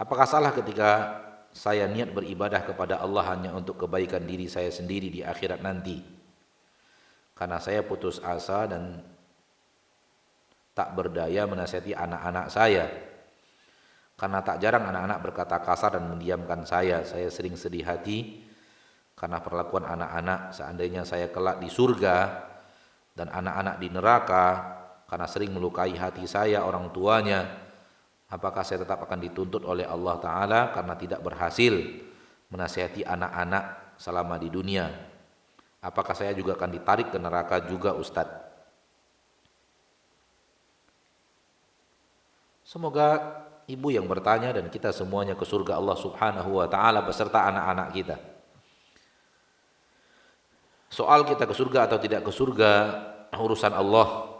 Apakah salah ketika saya niat beribadah kepada Allah hanya untuk kebaikan diri saya sendiri di akhirat nanti? Karena saya putus asa dan tak berdaya menasihati anak-anak saya. Karena tak jarang anak-anak berkata kasar dan mendiamkan saya. Saya sering sedih hati karena perlakuan anak-anak. Seandainya saya kelak di surga dan anak-anak di neraka karena sering melukai hati saya, orang tuanya, apakah saya tetap akan dituntut oleh Allah Ta'ala karena tidak berhasil menasihati anak-anak selama di dunia? Apakah saya juga akan ditarik ke neraka juga, Ustadz? Semoga ibu yang bertanya dan kita semuanya ke surga Allah Subhanahu wa Ta'ala beserta anak-anak kita. Soal kita ke surga atau tidak ke surga urusan Allah.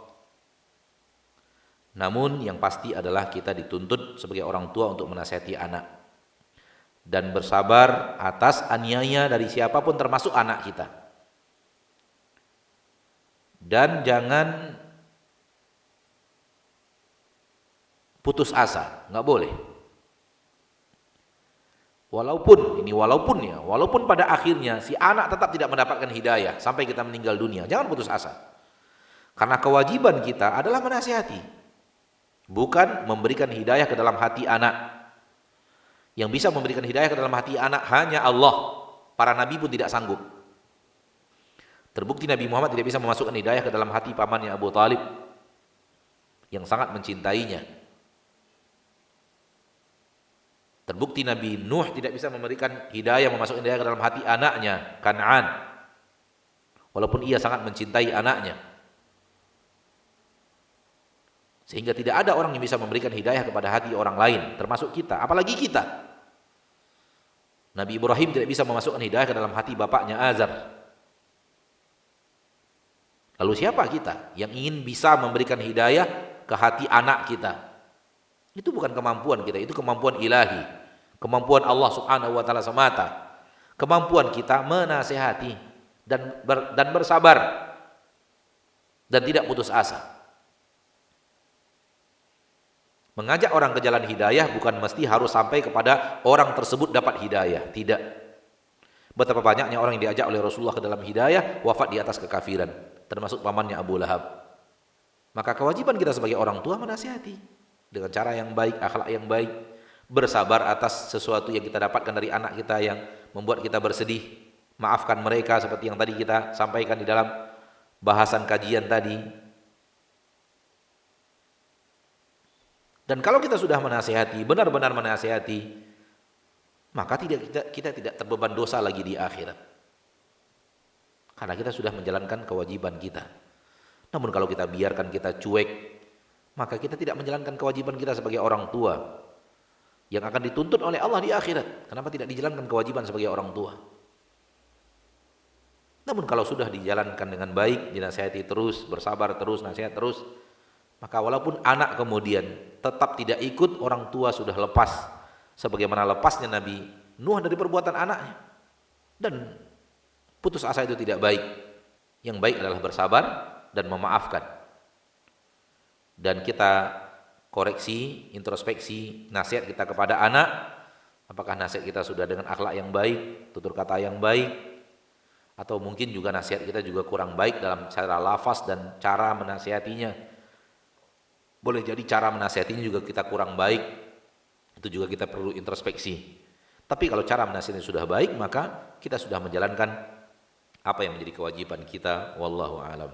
Namun yang pasti adalah kita dituntut sebagai orang tua untuk menasihati anak dan bersabar atas aniaya dari siapapun termasuk anak kita. Dan jangan putus asa, nggak boleh. Walaupun pada akhirnya si anak tetap tidak mendapatkan hidayah sampai kita meninggal dunia, jangan putus asa. Karena kewajiban kita adalah menasihati, bukan memberikan hidayah ke dalam hati anak. Yang bisa memberikan hidayah ke dalam hati anak hanya Allah. Para nabi pun tidak sanggup. Terbukti Nabi Muhammad tidak bisa memasukkan hidayah ke dalam hati pamannya Abu Talib yang sangat mencintainya. Terbukti Nabi Nuh tidak bisa memberikan hidayah, memasukkan hidayah ke dalam hati anaknya Kan'an, walaupun ia sangat mencintai anaknya. Sehingga tidak ada orang yang bisa memberikan hidayah kepada hati orang lain, termasuk kita, apalagi kita. Nabi Ibrahim tidak bisa memasukkan hidayah ke dalam hati bapaknya Azar. Lalu siapa kita yang ingin bisa memberikan hidayah ke hati anak kita? Itu bukan kemampuan kita, itu kemampuan ilahi, kemampuan Allah Subhanahu wa Ta'ala semata. Kemampuan kita menasihati dan bersabar dan tidak putus asa. Mengajak orang ke jalan hidayah bukan mesti harus sampai kepada orang tersebut dapat hidayah, tidak. Betapa banyaknya orang yang diajak oleh Rasulullah ke dalam hidayah wafat di atas kekafiran, termasuk pamannya Abu Lahab. Maka kewajiban kita sebagai orang tua menasihati dengan cara yang baik, akhlak yang baik, bersabar atas sesuatu yang kita dapatkan dari anak kita yang membuat kita bersedih, maafkan mereka seperti yang tadi kita sampaikan di dalam bahasan kajian tadi. Dan kalau kita sudah menasihati, benar-benar menasihati, maka kita tidak terbeban dosa lagi di akhirat. Karena kita sudah menjalankan kewajiban kita. Namun kalau kita biarkan, kita cuek, maka kita tidak menjalankan kewajiban kita sebagai orang tua yang akan dituntut oleh Allah di akhirat. Kenapa tidak dijalankan kewajiban sebagai orang tua? Namun kalau sudah dijalankan dengan baik, dinasihati terus, bersabar terus, nasihat terus, maka walaupun anak kemudian tetap tidak ikut, orang tua sudah lepas, sebagaimana lepasnya Nabi Nuh dari perbuatan anaknya. Dan putus asa itu tidak baik. Yang baik adalah bersabar dan memaafkan. Dan kita koreksi, introspeksi nasihat kita kepada anak. Apakah nasihat kita sudah dengan akhlak yang baik, tutur kata yang baik, atau mungkin juga nasihat kita juga kurang baik dalam cara lafaz dan cara menasihatinya. Boleh jadi cara menasihatinya juga kita kurang baik. Itu juga kita perlu introspeksi. Tapi kalau cara menasihatinya sudah baik, maka kita sudah menjalankan apa yang menjadi kewajiban kita. Wallahu a'lam.